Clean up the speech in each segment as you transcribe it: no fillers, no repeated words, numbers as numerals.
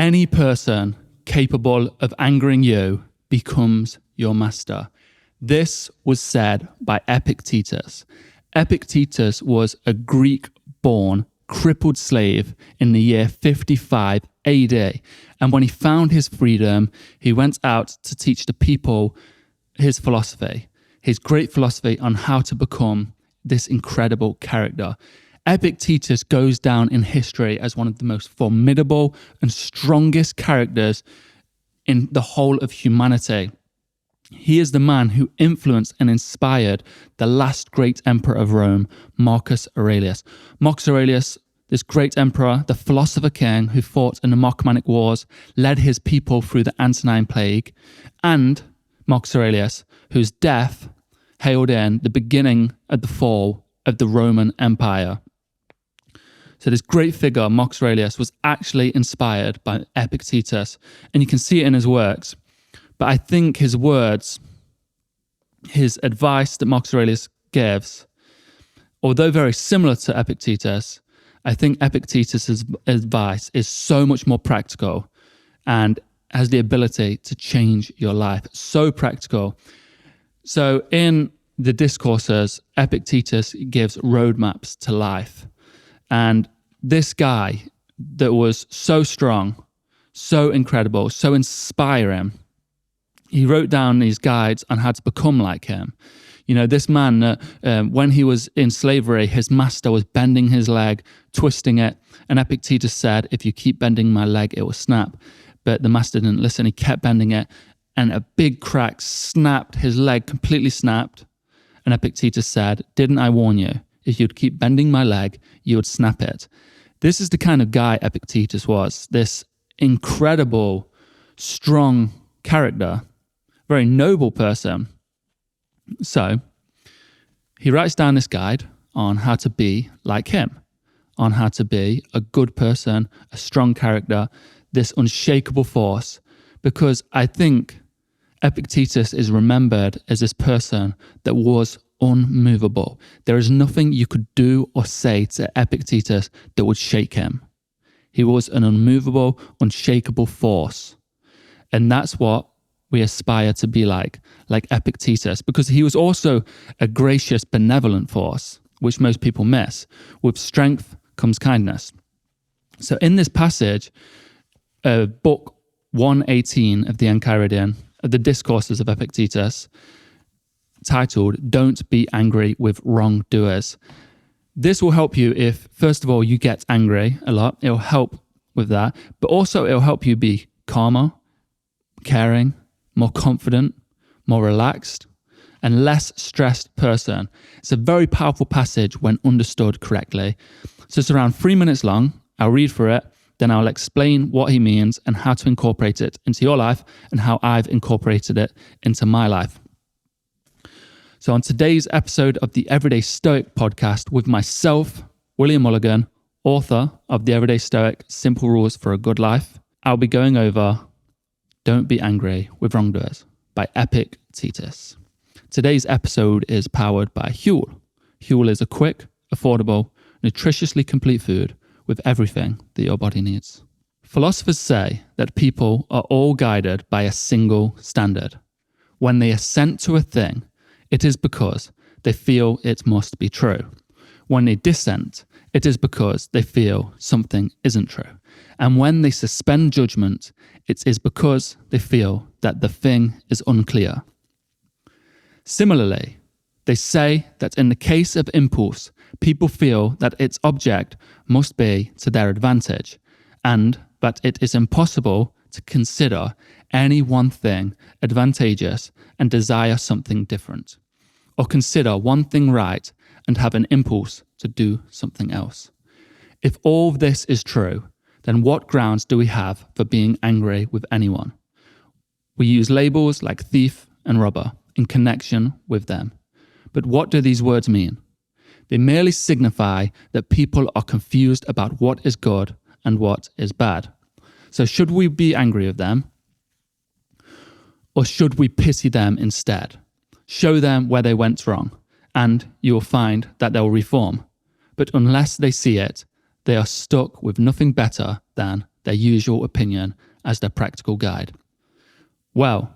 any person capable of angering you becomes your master. This was said by Epictetus. Epictetus was a Greek-born crippled slave in the year 55 AD. And when he found his freedom, he went out to teach the people his philosophy, his great philosophy on how to become this incredible character. Epictetus goes down in history as one of the most formidable and strongest characters in the whole of humanity. He is the man who influenced and inspired the last great emperor of Rome, Marcus Aurelius. Marcus Aurelius, this great emperor, the philosopher king who fought in the Marcomannic Wars, led his people through the Antonine Plague, and Marcus Aurelius, whose death hailed in the beginning of the fall of the Roman Empire. So this great figure, Marcus Aurelius, was actually inspired by Epictetus, and you can see it in his works. But I think his words, his advice that Marcus Aurelius gives, although very similar to Epictetus, I think Epictetus' advice is so much more practical and has the ability to change your life. So practical. So in the discourses, Epictetus gives roadmaps to life. And this guy that was so strong, so incredible, so inspiring, he wrote down these guides on how to become like him. You know, this man, when he was in slavery, his master was bending his leg, twisting it. And Epictetus said, if you keep bending my leg, it will snap. But the master didn't listen. He kept bending it. And a big crack snapped. His leg completely snapped. And Epictetus said, didn't I warn you? If you'd keep bending my leg, you would snap it. This is the kind of guy Epictetus was. This incredible, strong character, very noble person. So he writes down this guide on how to be like him, on how to be a good person, a strong character, this unshakable force, because I think Epictetus is remembered as this person that was unmovable. There is nothing you could do or say to Epictetus that would shake him. He was an unmovable, unshakable force. And that's what we aspire to be like Epictetus, because he was also a gracious, benevolent force, which most people miss. With strength comes kindness. So in this passage, book 118 of the Enchiridion, of the Discourses of Epictetus, titled, Don't Be Angry with Wrongdoers. This will help you if, first of all, you get angry a lot. It'll help with that. But also it'll help you be calmer, caring, more confident, more relaxed, and less stressed person. It's a very powerful passage when understood correctly. So it's around 3 minutes long. I'll read through it, then I'll explain what he means and how to incorporate it into your life and how I've incorporated it into my life. So on today's episode of the Everyday Stoic podcast with myself, William Mulligan, author of The Everyday Stoic, Simple Rules for a Good Life, I'll be going over Don't Be Angry with Wrongdoers by Epictetus. Today's episode is powered by Huel. Huel is a quick, affordable, nutritiously complete food with everything that your body needs. Philosophers say that people are all guided by a single standard. When they assent to a thing, it is because they feel it must be true. When they dissent, it is because they feel something isn't true. And when they suspend judgment, it is because they feel that the thing is unclear. Similarly, they say that in the case of impulse, people feel that its object must be to their advantage, and that it is impossible to consider any one thing advantageous and desire something different, or consider one thing right and have an impulse to do something else. If all of this is true, then what grounds do we have for being angry with anyone? We use labels like thief and robber in connection with them. But what do these words mean? They merely signify that people are confused about what is good and what is bad. So should we be angry with them? Or should we pity them instead? Show them where they went wrong, and you will find that they'll reform. But unless they see it, they are stuck with nothing better than their usual opinion as their practical guide. Well,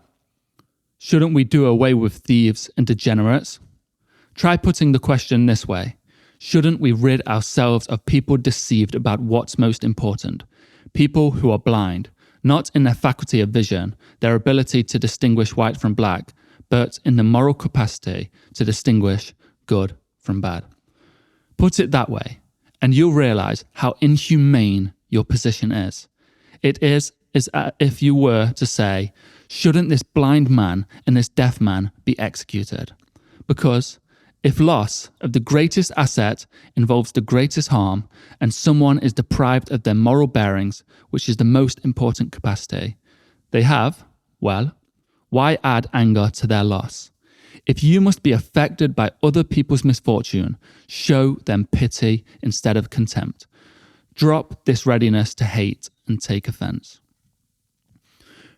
shouldn't we do away with thieves and degenerates? Try putting the question this way. Shouldn't we rid ourselves of people deceived about what's most important? People who are blind, not in their faculty of vision, their ability to distinguish white from black, but in the moral capacity to distinguish good from bad. Put it that way, and you'll realize how inhumane your position is. It is as if you were to say, shouldn't this blind man and this deaf man be executed? Because if loss of the greatest asset involves the greatest harm, and someone is deprived of their moral bearings, which is the most important capacity, they have, well, why add anger to their loss? If you must be affected by other people's misfortune, show them pity instead of contempt. Drop this readiness to hate and take offense.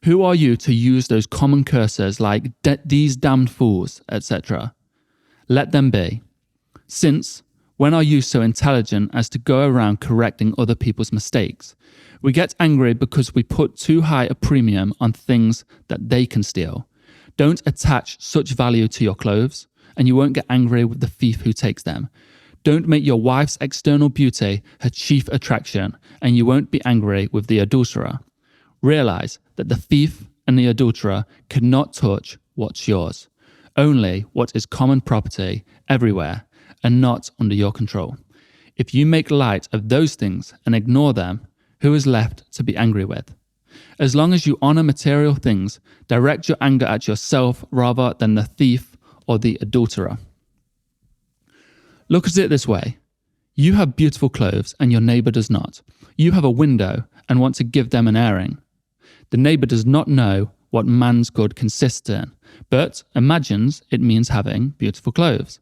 Who are you to use those common curses like these damned fools, etc.? Let them be. Since, when are you so intelligent as to go around correcting other people's mistakes? We get angry because we put too high a premium on things that they can steal. Don't attach such value to your clothes, and you won't get angry with the thief who takes them. Don't make your wife's external beauty her chief attraction, and you won't be angry with the adulterer. Realize that the thief and the adulterer cannot touch what's yours. Only what is common property everywhere and not under your control. If you make light of those things and ignore them, who is left to be angry with? As long as you honor material things, direct your anger at yourself rather than the thief or the adulterer. Look at it this way. You have beautiful clothes and your neighbor does not. You have a window and want to give them an airing. The neighbor does not know what man's good consists in, but imagines it means having beautiful clothes.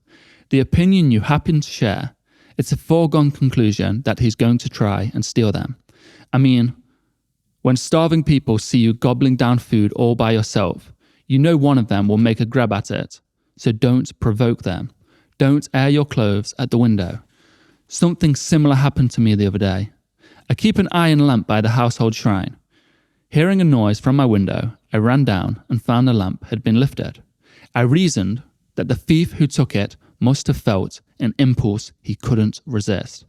The opinion you happen to share, it's a foregone conclusion that he's going to try and steal them. I mean, when starving people see you gobbling down food all by yourself, you know one of them will make a grab at it. So don't provoke them. Don't air your clothes at the window. Something similar happened to me the other day. I keep an iron lamp by the household shrine. Hearing a noise from my window, I ran down and found the lamp had been lifted. I reasoned that the thief who took it must have felt an impulse he couldn't resist.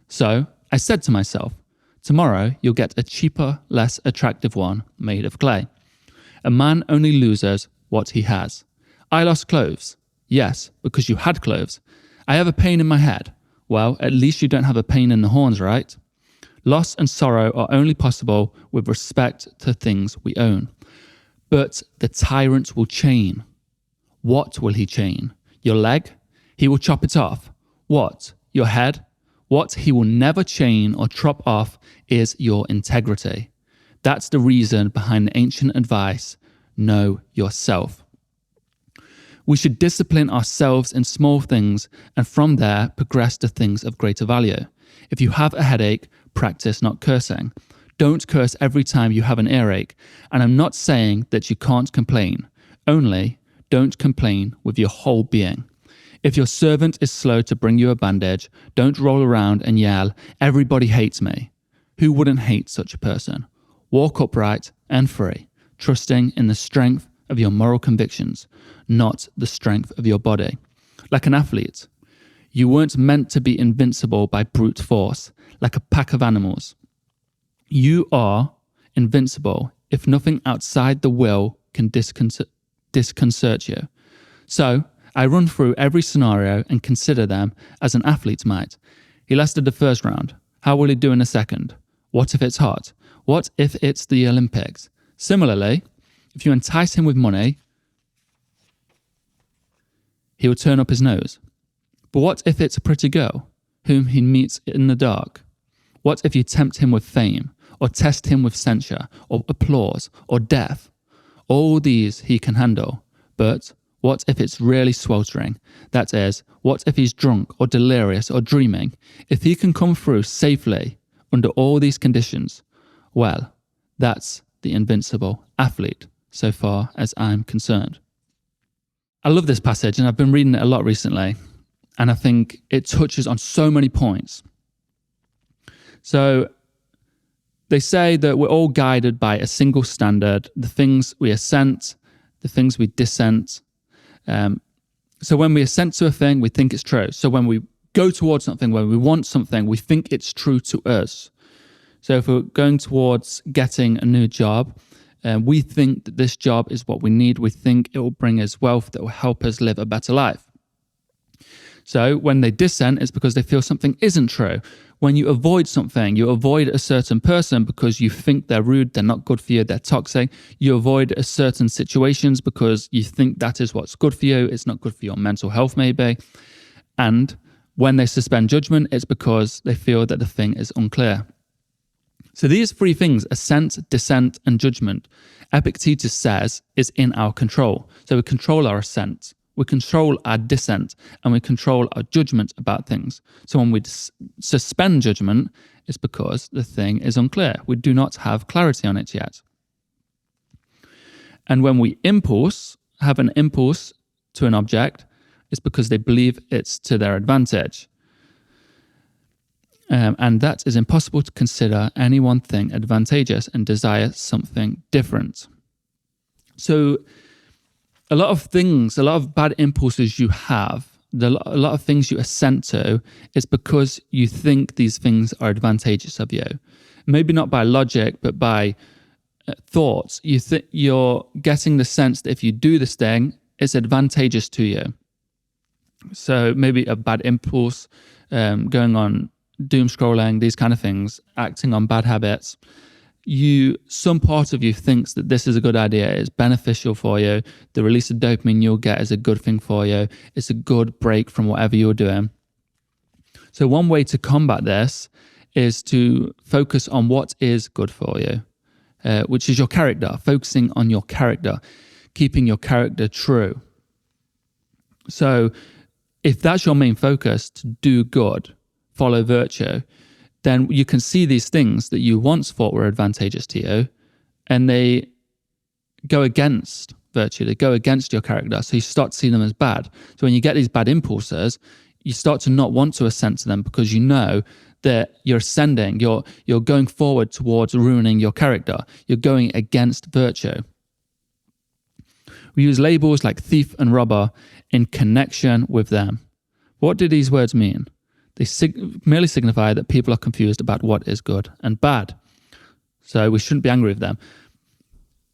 So I said to myself, tomorrow you'll get a cheaper, less attractive one made of clay. A man only loses what he has. I lost clothes. Yes, because you had clothes. I have a pain in my head. Well, at least you don't have a pain in the horns, right? Loss and sorrow are only possible with respect to things we own. But the tyrant will chain. What will he chain? Your leg? He will chop it off. What? Your head? What he will never chain or chop off is your integrity. That's the reason behind the ancient advice, know yourself. We should discipline ourselves in small things and from there progress to things of greater value. If you have a headache, practice not cursing. Don't curse every time you have an earache, and I'm not saying that you can't complain. Only don't complain with your whole being. If your servant is slow to bring you a bandage, don't roll around and yell, everybody hates me. Who wouldn't hate such a person? Walk upright and free, trusting in the strength of your moral convictions, not the strength of your body. Like an athlete, you weren't meant to be invincible by brute force, like a pack of animals. You are invincible if nothing outside the will can disconcert you. So, I run through every scenario and consider them as an athlete might. He lasted the first round. How will he do in the second? What if it's hot? What if it's the Olympics? Similarly, if you entice him with money, he will turn up his nose. But what if it's a pretty girl whom he meets in the dark? What if you tempt him with fame, or test him with censure, or applause, or death? All these he can handle, but what if it's really sweltering? That is, what if he's drunk, or delirious, or dreaming? If he can come through safely under all these conditions, well, that's the invincible athlete, so far as I'm concerned. I love this passage, and I've been reading it a lot recently, and I think it touches on so many points. So They say that we're all guided by a single standard, the things we assent, the things we dissent. So when we assent to a thing, we think it's true. So when we go towards something, when we want something, we think it's true to us. So if we're going towards getting a new job, we think that this job is what we need. We think it will bring us wealth that will help us live a better life. So when they dissent, it's because they feel something isn't true. When you avoid something, you avoid a certain person because you think they're rude, they're not good for you, they're toxic. You avoid certain situations because you think that is what's good for you. It's not good for your mental health, maybe. And when they suspend judgment, it's because they feel that the thing is unclear. So these three things, assent, dissent, and judgment, Epictetus says is in our control. So we control our assent, we control our dissent, and we control our judgment about things. So when we suspend judgment, it's because the thing is unclear. We do not have clarity on it yet. And when we have an impulse to an object, it's because they believe it's to their advantage. And that is impossible to consider any one thing advantageous and desire something different. So a lot of bad impulses you have, a lot of things you assent to, is because you think these things are advantageous of you. Maybe not by logic, but by thoughts. You're getting the sense that if you do this thing, it's advantageous to you. So maybe a bad impulse, going on doom scrolling, these kind of things, acting on bad habits. Some part of you thinks that this is a good idea, it's beneficial for you. The release of dopamine you'll get is a good thing for you. It's a good break from whatever you're doing. So one way to combat this is to focus on what is good for you, which is your character, focusing on your character, keeping your character true. So if that's your main focus, to do good, follow virtue, then you can see these things that you once thought were advantageous to you, and they go against virtue, they go against your character. So you start to see them as bad. So when you get these bad impulses, you start to not want to assent to them because you know that you're ascending, you're going forward towards ruining your character. You're going against virtue. We use labels like thief and robber in connection with them. What do these words mean? They merely signify that people are confused about what is good and bad. So we shouldn't be angry with them.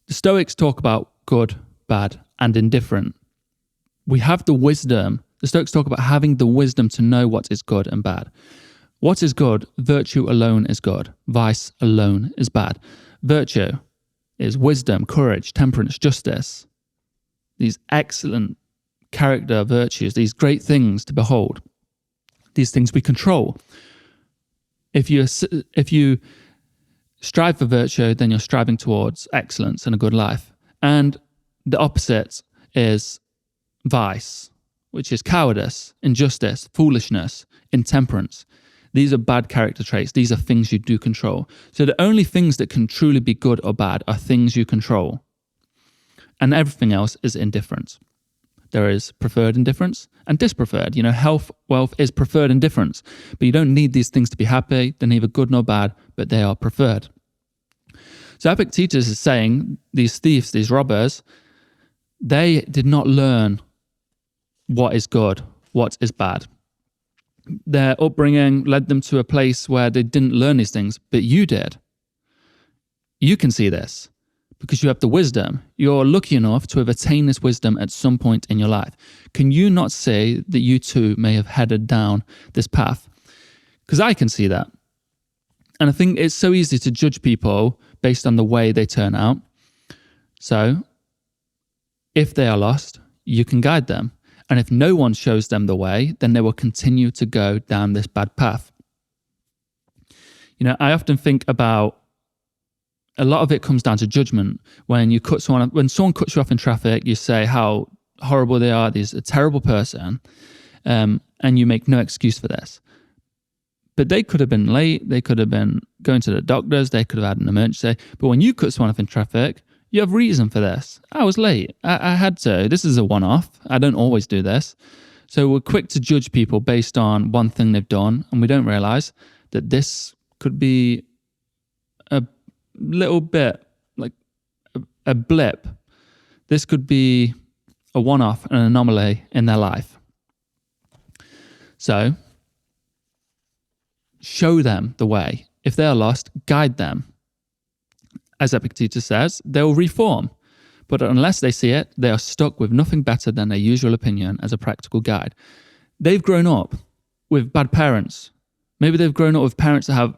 The Stoics talk about good, bad, and indifferent. We have the wisdom. The Stoics talk about having the wisdom to know what is good and bad. What is good? Virtue alone is good. Vice alone is bad. Virtue is wisdom, courage, temperance, justice. These excellent character virtues, these great things to behold. These things we control. If you strive for virtue, then you're striving towards excellence and a good life. And the opposite is vice, which is cowardice, injustice, foolishness, intemperance. These are bad character traits. These are things you do control. So the only things that can truly be good or bad are things you control. And everything else is indifference. There is preferred indifference and dispreferred. Health, wealth is preferred indifference. But you don't need these things to be happy. They're neither good nor bad, but they are preferred. So Epictetus is saying these thieves, these robbers, they did not learn what is good, what is bad. Their upbringing led them to a place where they didn't learn these things, but you did. You can see this. Because you have the wisdom. You're lucky enough to have attained this wisdom at some point in your life. Can you not say that you too may have headed down this path? Because I can see that. And I think it's so easy to judge people based on the way they turn out. So if they are lost, you can guide them. And if no one shows them the way, then they will continue to go down this bad path. I often think about a lot of it comes down to judgment. When someone cuts you off in traffic, you say how horrible they are, they're a terrible person, and you make no excuse for this. But they could have been late, they could have been going to the doctors, they could have had an emergency. But when you cut someone off in traffic, you have reason for this. I was late, I had to. This is a one-off. I don't always do this. So we're quick to judge people based on one thing they've done, and we don't realize that this could be a little bit, like a blip. This could be a one-off, an anomaly in their life. So show them the way. If they are lost, guide them. As Epictetus says, they will reform. But unless they see it, they are stuck with nothing better than their usual opinion as a practical guide. They've grown up with bad parents. Maybe they've grown up with parents that have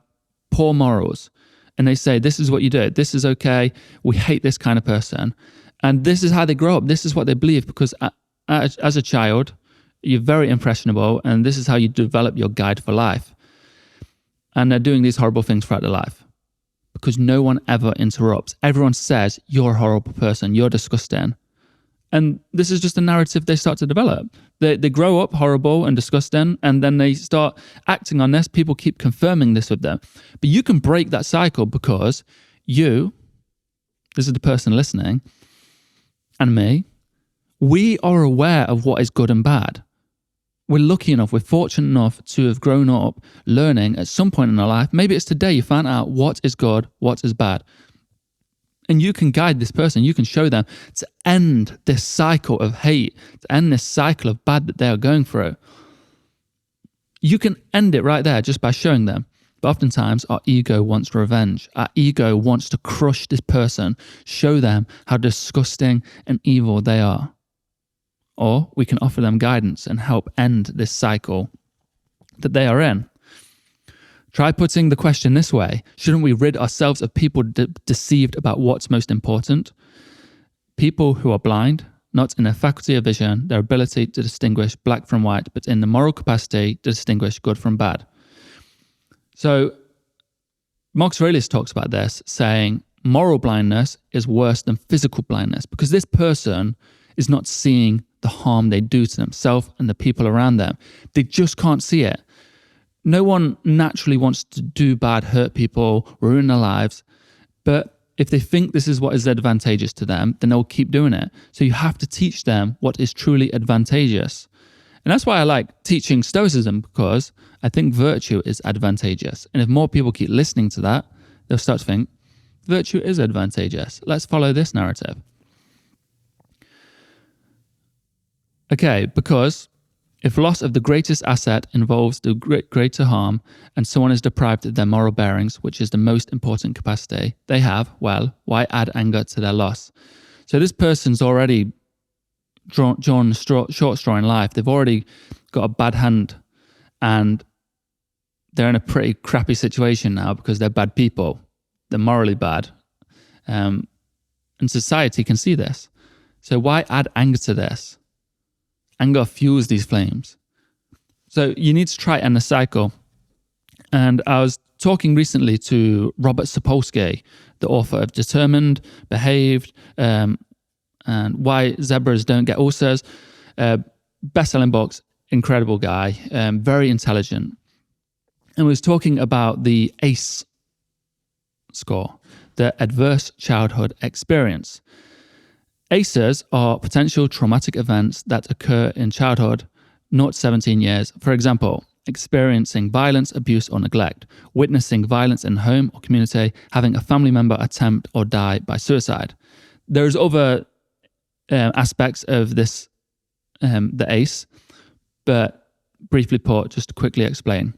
poor morals. And they say, this is what you do. This is okay. We hate this kind of person. And this is how they grow up. This is what they believe, because as a child, you're very impressionable. And this is how you develop your guide for life. And they're doing these horrible things throughout their life because no one ever interrupts. Everyone says, you're a horrible person. You're disgusting. And this is just a narrative they start to develop. They grow up horrible and disgusting, and then they start acting on this. People keep confirming this with them. But you can break that cycle because you, this is the person listening, and me, we are aware of what is good and bad. We're lucky enough, we're fortunate enough to have grown up learning at some point in our life. Maybe it's today you found out what is good, what is bad. And you can guide this person, you can show them to end this cycle of hate, to end this cycle of bad that they are going through. You can end it right there just by showing them. But oftentimes our ego wants revenge. Our ego wants to crush this person, show them how disgusting and evil they are. Or we can offer them guidance and help end this cycle that they are in. Try putting the question this way. Shouldn't we rid ourselves of people deceived about what's most important? People who are blind, not in their faculty of vision, their ability to distinguish black from white, but in the moral capacity to distinguish good from bad. So Marcus Aurelius talks about this, saying moral blindness is worse than physical blindness because this person is not seeing the harm they do to themselves and the people around them. They just can't see it. No one naturally wants to do bad, hurt people, ruin their lives. But if they think this is what is advantageous to them, then they'll keep doing it. So you have to teach them what is truly advantageous. And that's why I like teaching Stoicism, because I think virtue is advantageous. And if more people keep listening to that, they'll start to think, virtue is advantageous. Let's follow this narrative. Okay, because if loss of the greatest asset involves the greater harm and someone is deprived of their moral bearings, which is the most important capacity they have, well, why add anger to their loss? So this person's already drawn short straw in life. They've already got a bad hand and they're in a pretty crappy situation now because they're bad people. They're morally bad. And society can see this. So why add anger to this? Anger fuels these flames. So you need to try and end the cycle. And I was talking recently to Robert Sapolsky, the author of Determined, Behaved, and Why Zebras Don't Get Ulcers. Best-selling books, incredible guy, very intelligent. And we was talking about the ACE score, the Adverse Childhood Experience. ACEs are potential traumatic events that occur in childhood, not 17 years. For example, experiencing violence, abuse, or neglect, witnessing violence in home or community, having a family member attempt or die by suicide. There's other aspects of this, the ACE, but briefly put, just to quickly explain.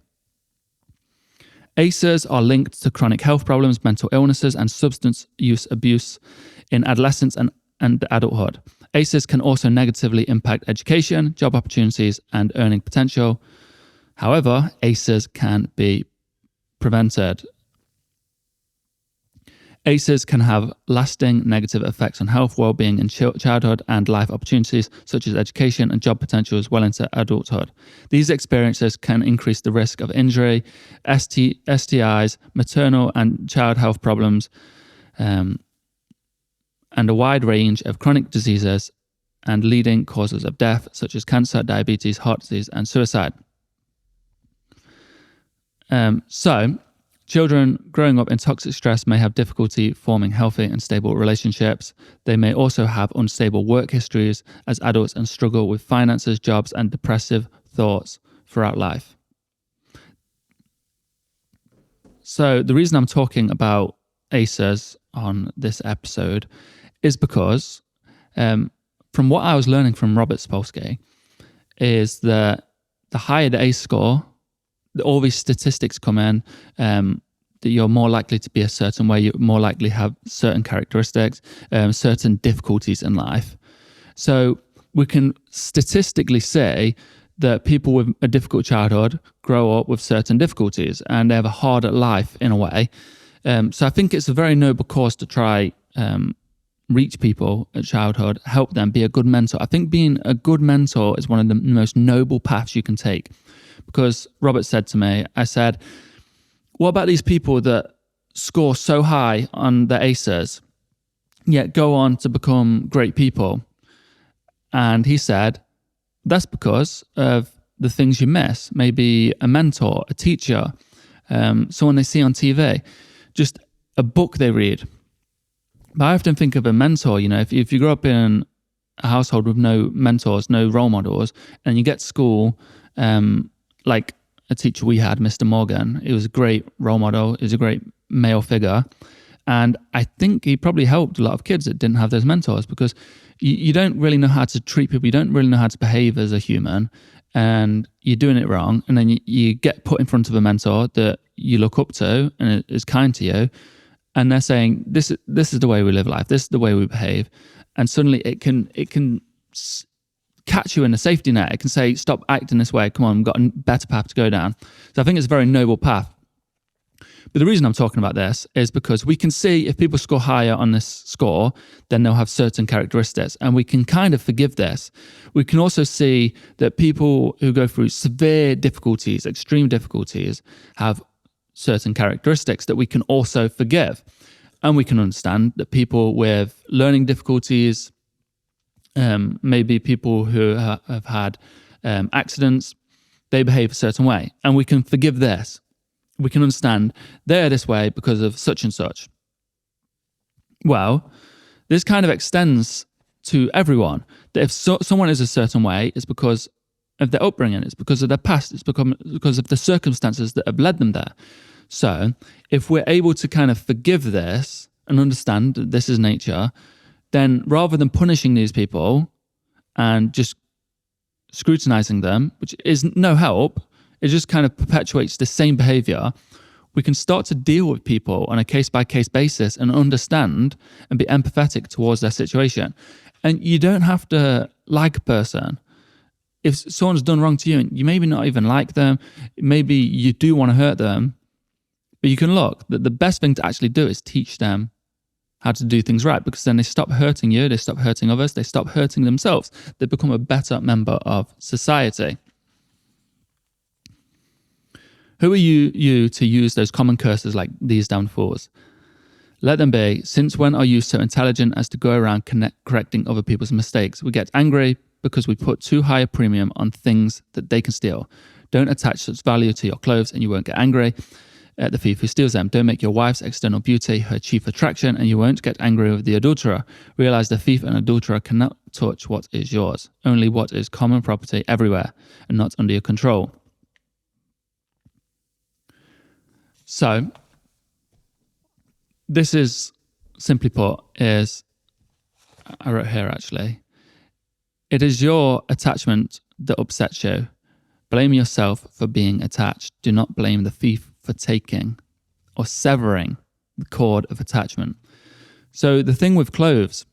ACEs are linked to chronic health problems, mental illnesses, and substance use abuse in adolescence and adulthood. ACEs can also negatively impact education, job opportunities, and earning potential. However, ACEs can be prevented. ACEs can have lasting negative effects on health, well-being in childhood and life opportunities, such as education and job potentials well into adulthood. These experiences can increase the risk of injury, STIs, maternal and child health problems, and a wide range of chronic diseases and leading causes of death, such as cancer, diabetes, heart disease, and suicide. So, children growing up in toxic stress may have difficulty forming healthy and stable relationships. They may also have unstable work histories as adults and struggle with finances, jobs, and depressive thoughts throughout life. So, the reason I'm talking about ACEs on this episode is because from what I was learning from Robert Sapolsky is that the higher the ACE score, all these statistics come in, that you're more likely to be a certain way, you're more likely to have certain characteristics, certain difficulties in life. So we can statistically say that people with a difficult childhood grow up with certain difficulties and they have a harder life in a way. So I think it's a very noble cause to try reach people at childhood, help them, be a good mentor. I think being a good mentor is one of the most noble paths you can take. Because Robert said to me, I said, what about these people that score so high on the ACEs, yet go on to become great people? And he said, that's because of the things you miss. Maybe a mentor, a teacher, someone they see on TV, just a book they read. But I often think of a mentor, if you grow up in a household with no mentors, no role models, and you get to school, like a teacher we had, Mr. Morgan, he was a great role model, he was a great male figure. And I think he probably helped a lot of kids that didn't have those mentors, because you don't really know how to treat people, you don't really know how to behave as a human, and you're doing it wrong. And then you get put in front of a mentor that you look up to and is kind to you, and they're saying, this is the way we live life, this is the way we behave. And suddenly it can catch you in a safety net. It can say, stop acting this way, come on, we've got a better path to go down. So I think it's a very noble path. But the reason I'm talking about this is because we can see if people score higher on this score, then they'll have certain characteristics, and we can kind of forgive this. We can also see that people who go through severe difficulties, extreme difficulties, have certain characteristics that we can also forgive. And we can understand that people with learning difficulties, maybe people who have had accidents, they behave a certain way. And we can forgive this. We can understand they're this way because of such and such. Well, this kind of extends to everyone. That if someone is a certain way, it's because of their upbringing, it's because of their past, it's because of the circumstances that have led them there. So if we're able to kind of forgive this and understand that this is nature, then rather than punishing these people and just scrutinizing them, which is no help, it just kind of perpetuates the same behavior, we can start to deal with people on a case-by-case basis and understand and be empathetic towards their situation. And you don't have to like a person. If someone's done wrong to you, and you maybe not even like them, maybe you do want to hurt them, but you can look that the best thing to actually do is teach them how to do things right, because then they stop hurting you, they stop hurting others, they stop hurting themselves. They become a better member of society. Who are you to use those common curses like these downfalls? Let them be. Since when are you so intelligent as to go around correcting other people's mistakes? We get angry because we put too high a premium on things that they can steal. Don't attach such value to your clothes and you won't get angry at the thief who steals them. Don't make your wife's external beauty her chief attraction and you won't get angry with the adulterer. Realize the thief and adulterer cannot touch what is yours, only what is common property everywhere and not under your control. So, this is, simply put, I wrote here actually, it is your attachment that upsets you. Blame yourself for being attached. Do not blame the thief for taking or severing the cord of attachment. So the thing with clothes,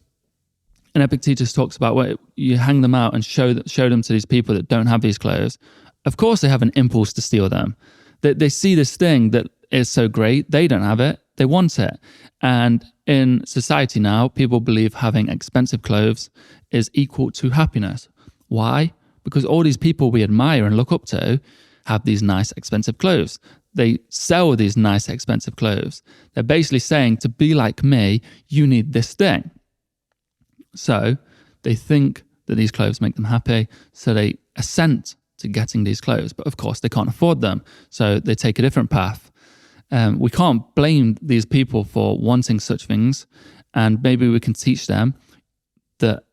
and Epictetus talks about where you hang them out and show them to these people that don't have these clothes. Of course they have an impulse to steal them. They see this thing that is so great, they don't have it, they want it. And in society now, people believe having expensive clothes is equal to happiness. Why? Because all these people we admire and look up to have these nice expensive clothes. They sell these nice expensive clothes. They're basically saying, to be like me, you need this thing. So they think that these clothes make them happy, so they assent to getting these clothes. But of course, they can't afford them, so they take a different path. We can't blame these people for wanting such things, and maybe we can teach them that,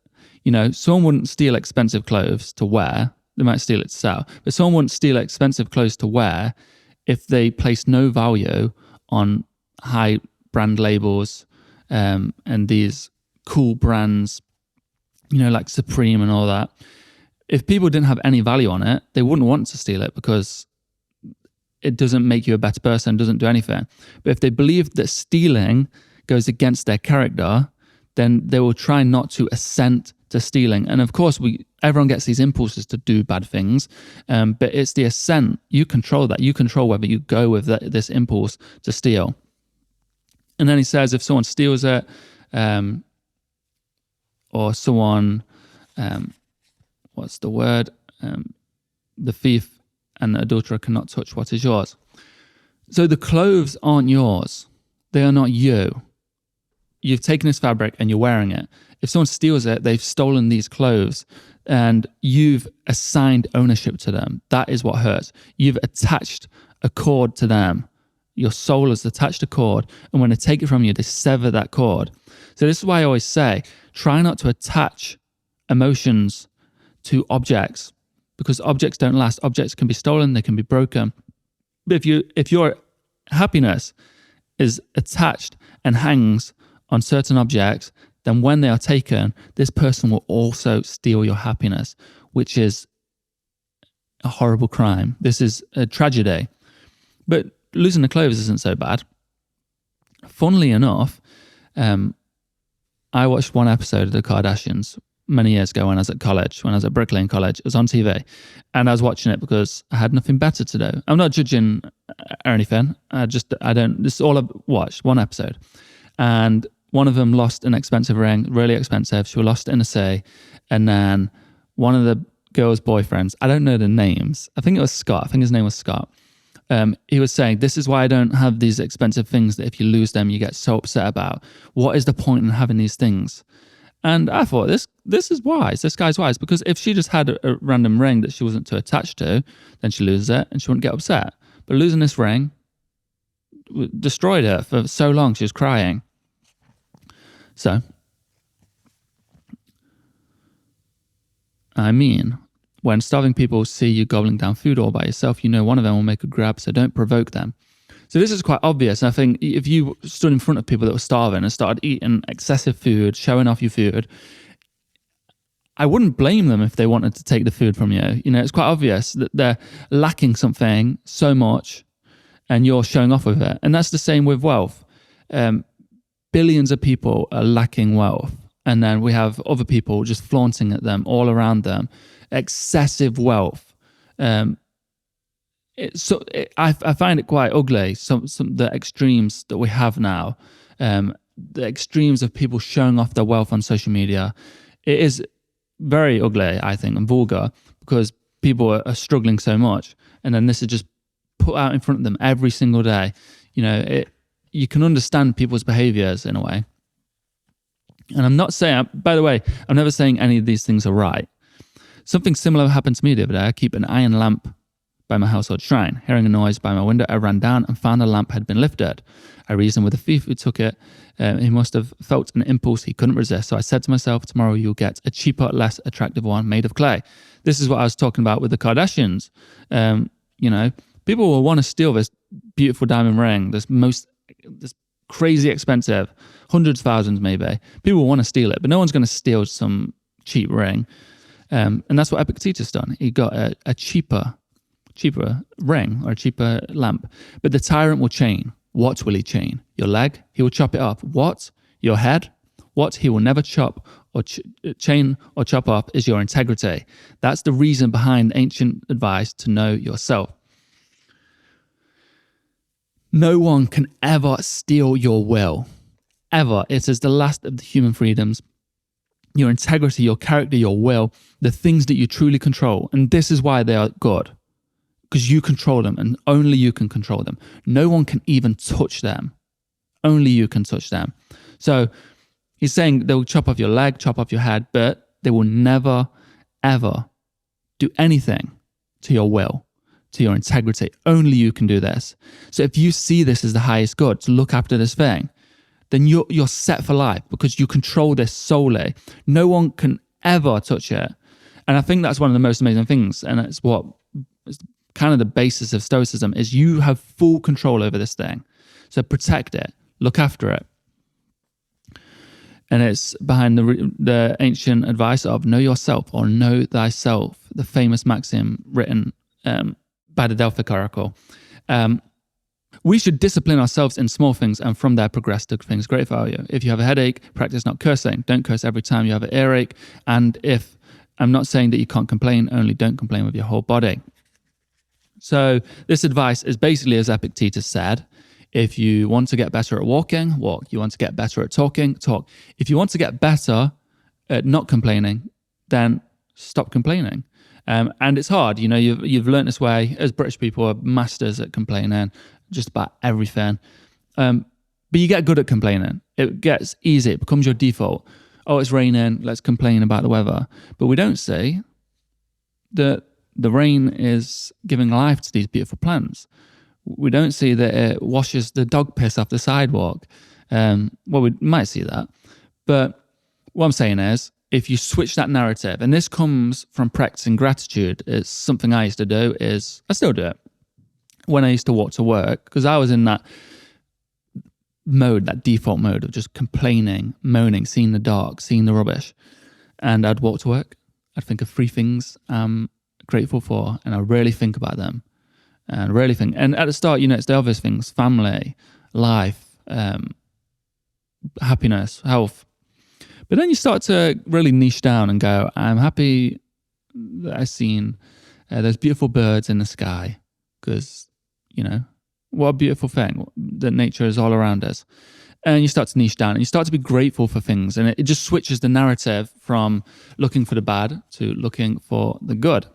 someone wouldn't steal expensive clothes to wear. They might steal it to sell, but someone wouldn't steal expensive clothes to wear if they place no value on high brand labels and these cool brands, like Supreme and all that. If people didn't have any value on it, they wouldn't want to steal it because it doesn't make you a better person, doesn't do anything. But if they believe that stealing goes against their character, then they will try not to assent to stealing. And of course, everyone gets these impulses to do bad things, but it's the assent. You control that. You control whether you go with this impulse to steal. And then he says, if someone steals it, or someone, what's the word? The thief and the adulterer cannot touch what is yours. So the clothes aren't yours. They are not you. You've taken this fabric and you're wearing it. If someone steals it, they've stolen these clothes and you've assigned ownership to them. That is what hurts. You've attached a cord to them. Your soul has attached a cord, and when they take it from you, they sever that cord. So this is why I always say, try not to attach emotions to objects, because objects don't last. Objects can be stolen, they can be broken. But if your happiness is attached and hangs on certain objects, then when they are taken, this person will also steal your happiness, which is a horrible crime. This is a tragedy. But losing the clothes isn't so bad. Funnily enough, I watched one episode of The Kardashians many years ago when I was at college, when I was at Brick Lane College. It was on TV. And I was watching it because I had nothing better to do. I'm not judging or anything. This is all I've watched, one episode. And one of them lost an expensive ring, really expensive. She lost it in a sea. And then one of the girl's boyfriends, I don't know the names. I think it was Scott. I think his name was Scott. He was saying, this is why I don't have these expensive things that if you lose them, you get so upset about. What is the point in having these things? And I thought, this is wise. This guy's wise, because if she just had a random ring that she wasn't too attached to, then she loses it and she wouldn't get upset. But losing this ring destroyed her for so long. She was crying. So, I mean, when starving people see you gobbling down food all by yourself, you know one of them will make a grab, so don't provoke them. So this is quite obvious. I think if you stood in front of people that were starving and started eating excessive food, showing off your food, I wouldn't blame them if they wanted to take the food from you. It's quite obvious that they're lacking something so much and you're showing off with it. And that's the same with wealth. Billions of people are lacking wealth. And then we have other people just flaunting at them all around them. Excessive wealth. I find it quite ugly. Some the extremes that we have now, the extremes of people showing off their wealth on social media, it is very ugly, I think, and vulgar, because people are struggling so much, and then this is just put out in front of them every single day. You can understand people's behaviors in a way. And I'm not saying, by the way, I'm never saying any of these things are right. Something similar happened to me the other day. I keep an iron lamp by my household shrine. Hearing a noise by my window, I ran down and found the lamp had been lifted. I reasoned with the thief who took it. He must have felt an impulse he couldn't resist. So I said to myself, tomorrow you'll get a cheaper, less attractive one made of clay. This is what I was talking about with the Kardashians. People will want to steal this beautiful diamond ring, this crazy expensive, hundreds of thousands maybe. People will want to steal it, but no one's going to steal some cheap ring. And that's what Epictetus done. He got a cheaper ring or a cheaper lamp. But the tyrant will chain. What will he chain? Your leg? He will chop it off. What? Your head? What he will never chop or chain or chop off is your integrity. That's the reason behind ancient advice to know yourself. No one can ever steal your will. Ever. It is the last of the human freedoms. Your integrity, your character, your will, the things that you truly control. And this is why they are good. Because you control them and only you can control them. No one can even touch them. Only you can touch them. So he's saying they'll chop off your leg, chop off your head, but they will never, ever do anything to your will, to your integrity. Only you can do this. So if you see this as the highest good, to look after this thing, then you're set for life because you control this solely. No one can ever touch it. And I think that's one of the most amazing things. And it's what is kind of the basis of Stoicism is you have full control over this thing. So protect it, look after it. And it's behind the ancient advice of know yourself or know thyself, the famous maxim written by the Delphic Oracle. We should discipline ourselves in small things and from there progress to things great value. If you have a headache, practice not cursing. Don't curse every time you have an earache. And if I'm not saying that you can't complain, only don't complain with your whole body. So this advice is basically, as Epictetus said, if you want to get better at walking, walk. You want to get better at talking, talk. If you want to get better at not complaining, then stop complaining. And it's hard. You've learned this way. As British people are masters at complaining, just about everything. But you get good at complaining. It gets easy. It becomes your default. Oh, it's raining. Let's complain about the weather. But we don't say that the rain is giving life to these beautiful plants. We don't see that it washes the dog piss off the sidewalk. Well, we might see that. But what I'm saying is, if you switch that narrative, and this comes from practicing gratitude, it's something I used to do, I still do it. When I used to walk to work, because I was in that mode, that default mode of just complaining, moaning, seeing the dark, seeing the rubbish. And I'd walk to work. I'd think of 3 things I'm grateful for, and I really think about them. And really think, and at the start, it's the obvious things: family, life, happiness, health. But then you start to really niche down and go, I'm happy that I've seen those beautiful birds in the sky, because, what a beautiful thing that nature is all around us. And you start to niche down and you start to be grateful for things. And it just switches the narrative from looking for the bad to looking for the good.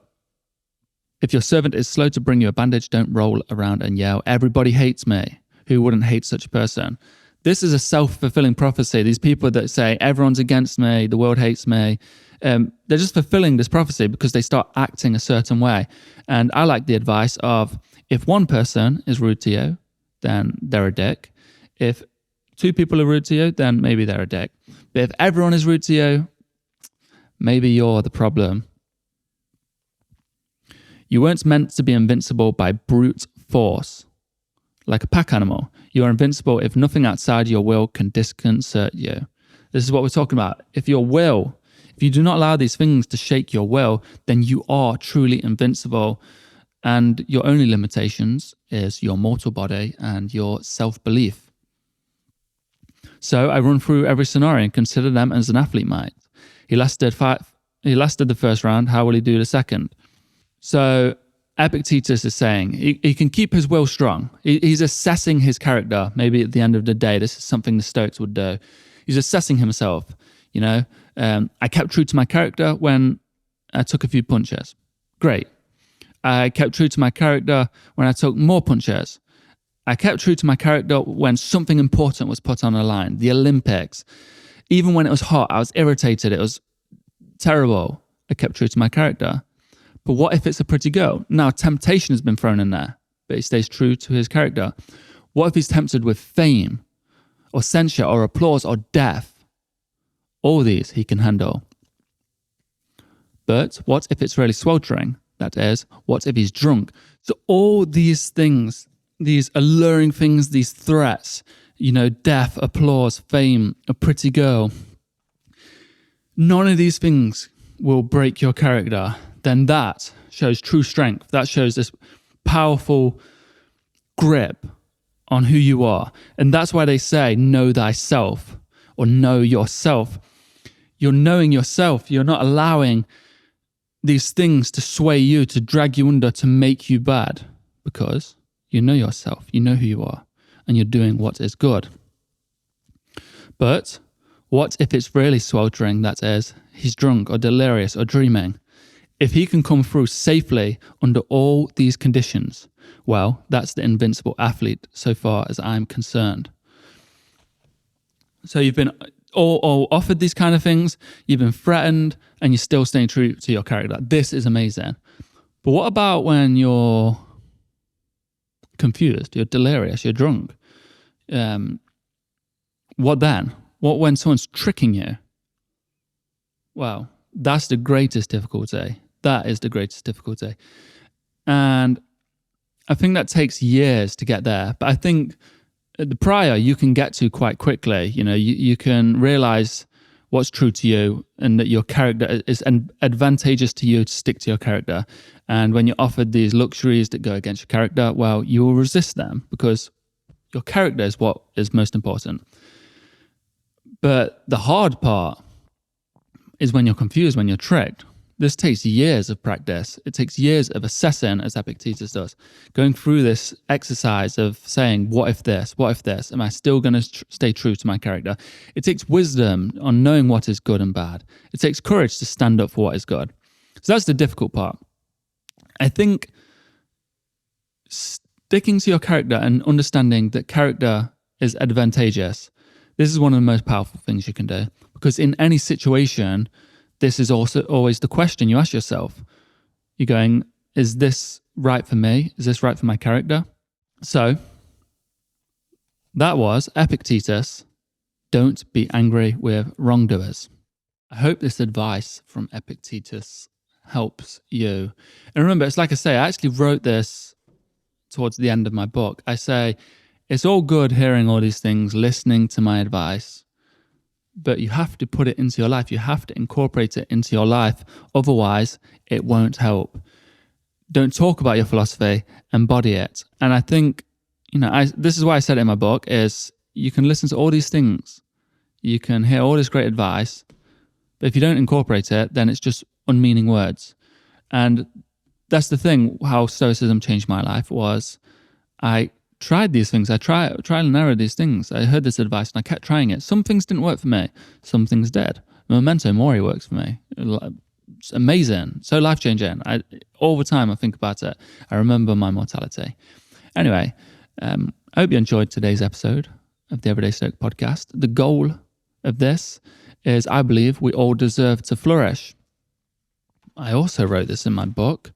If your servant is slow to bring you a bandage, don't roll around and yell, everybody hates me. Who wouldn't hate such a person? This is a self-fulfilling prophecy. These people that say, everyone's against me, the world hates me, they're just fulfilling this prophecy because they start acting a certain way. And I like the advice of, if one person is rude to you, then they're a dick. If 2 people are rude to you, then maybe they're a dick. But if everyone is rude to you, maybe you're the problem. You weren't meant to be invincible by brute force, like a pack animal. You are invincible if nothing outside your will can disconcert you. This is what we're talking about. If you do not allow these things to shake your will, then you are truly invincible. And your only limitations is your mortal body and your self-belief. So I run through every scenario and consider them as an athlete might. He lasted the first round. How will he do the second? So Epictetus is saying he can keep his will strong. He's assessing his character. Maybe at the end of the day, this is something the Stoics would do. He's assessing himself. I kept true to my character when I took a few punches. Great. I kept true to my character when I took more punches. I kept true to my character when something important was put on the line. The Olympics. Even when it was hot, I was irritated. It was terrible. I kept true to my character. But what if it's a pretty girl? Now, temptation has been thrown in there, but he stays true to his character. What if he's tempted with fame or censure or applause or death? All these he can handle. But what if it's really sweltering? That is, what if he's drunk? So all these things, these alluring things, these threats, death, applause, fame, a pretty girl, none of these things will break your character. Then that shows true strength. That shows this powerful grip on who you are. And that's why they say, know thyself or know yourself. You're knowing yourself. You're not allowing these things to sway you, to drag you under, to make you bad, because you know yourself. You know who you are, and you're doing what is good. But what if it's really sweltering? That is, he's drunk or delirious or dreaming. If he can come through safely under all these conditions, well, that's the invincible athlete so far as I'm concerned. So you've been all offered these kind of things, you've been threatened, and you're still staying true to your character. This is amazing. But what about when you're confused, you're delirious, you're drunk? What then? What when someone's tricking you? Well, that's the greatest difficulty. That is the greatest difficulty. And I think that takes years to get there. But I think the prior you can get to quite quickly. You can realize what's true to you and that your character is advantageous to you to stick to your character. And when you're offered these luxuries that go against your character, well, you will resist them because your character is what is most important. But the hard part is when you're confused, when you're tricked. This takes years of practice. It takes years of assessing, as Epictetus does, going through this exercise of saying, what if this? What if this? Am I still going to stay true to my character? It takes wisdom on knowing what is good and bad. It takes courage to stand up for what is good. So that's the difficult part. I think sticking to your character and understanding that character is advantageous, this is one of the most powerful things you can do. Because in any situation, this is also always the question you ask yourself. You're going, is this right for me? Is this right for my character? So that was Epictetus, don't be angry with wrongdoers. I hope this advice from Epictetus helps you. And remember, it's like I say, I actually wrote this towards the end of my book. I say, it's all good hearing all these things, listening to my advice, but you have to put it into your life. You have to incorporate it into your life. Otherwise, it won't help. Don't talk about your philosophy, embody it. And I think, this is why I said it in my book, is you can listen to all these things. You can hear all this great advice, but if you don't incorporate it, then it's just unmeaning words. And that's the thing, how Stoicism changed my life was I tried these things. I trial and error these things. I heard this advice and I kept trying it. Some things didn't work for me. Some things did. Memento Mori works for me. It's amazing. So life-changing. All the time I think about it, I remember my mortality. Anyway, I hope you enjoyed today's episode of the Everyday Stoic podcast. The goal of this is I believe we all deserve to flourish. I also wrote this in my book.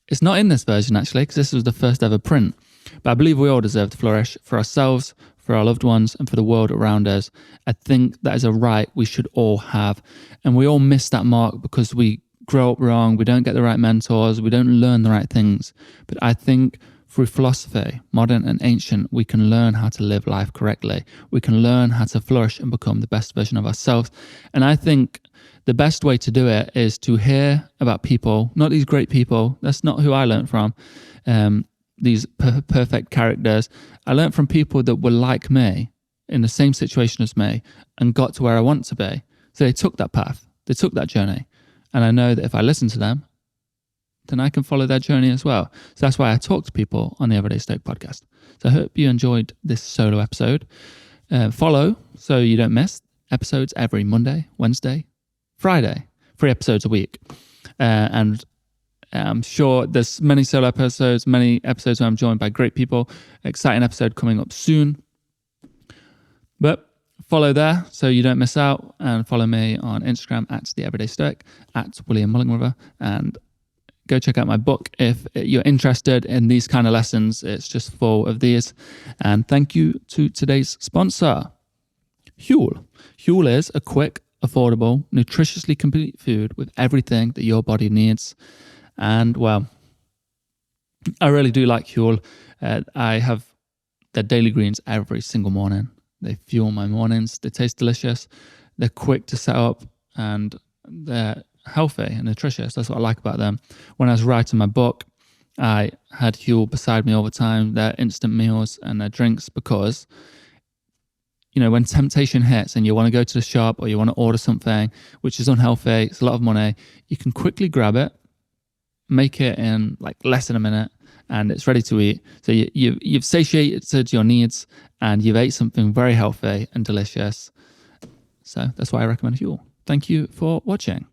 It's not in this version, actually, because this was the first ever print. But I believe we all deserve to flourish for ourselves, for our loved ones, and for the world around us. I think that is a right we should all have. And we all miss that mark because we grow up wrong, we don't get the right mentors, we don't learn the right things. But I think through philosophy, modern and ancient, we can learn how to live life correctly. We can learn how to flourish and become the best version of ourselves. And I think the best way to do it is to hear about people, not these great people. That's not who I learned from. These perfect characters. I learned from people that were like me, in the same situation as me, and got to where I want to be. So they took that path. They took that journey. And I know that if I listen to them, then I can follow their journey as well. So that's why I talk to people on the Everyday Stoic podcast. So I hope you enjoyed this solo episode. Follow so you don't miss episodes every Monday, Wednesday, Friday, 3 episodes a week. And I'm sure there's many solo episodes, many episodes where I'm joined by great people. Exciting episode coming up soon. But follow there so you don't miss out, and follow me on Instagram at The Everyday Stoic, at William Mullingriver, and go check out my book if you're interested in these kind of lessons. It's just full of these. And thank you to today's sponsor, Huel. Huel is a quick, affordable, nutritiously complete food with everything that your body needs. And well, I really do like Huel. I have their daily greens every single morning. They fuel my mornings. They taste delicious. They're quick to set up and they're healthy and nutritious. That's what I like about them. When I was writing my book, I had Huel beside me all the time, their instant meals and their drinks, because when temptation hits and you want to go to the shop or you want to order something which is unhealthy, it's a lot of money, you can quickly grab it, make it in like less than a minute, and it's ready to eat. So you've satiated your needs and you've ate something very healthy and delicious. So that's why I recommend Huel. Thank you for watching.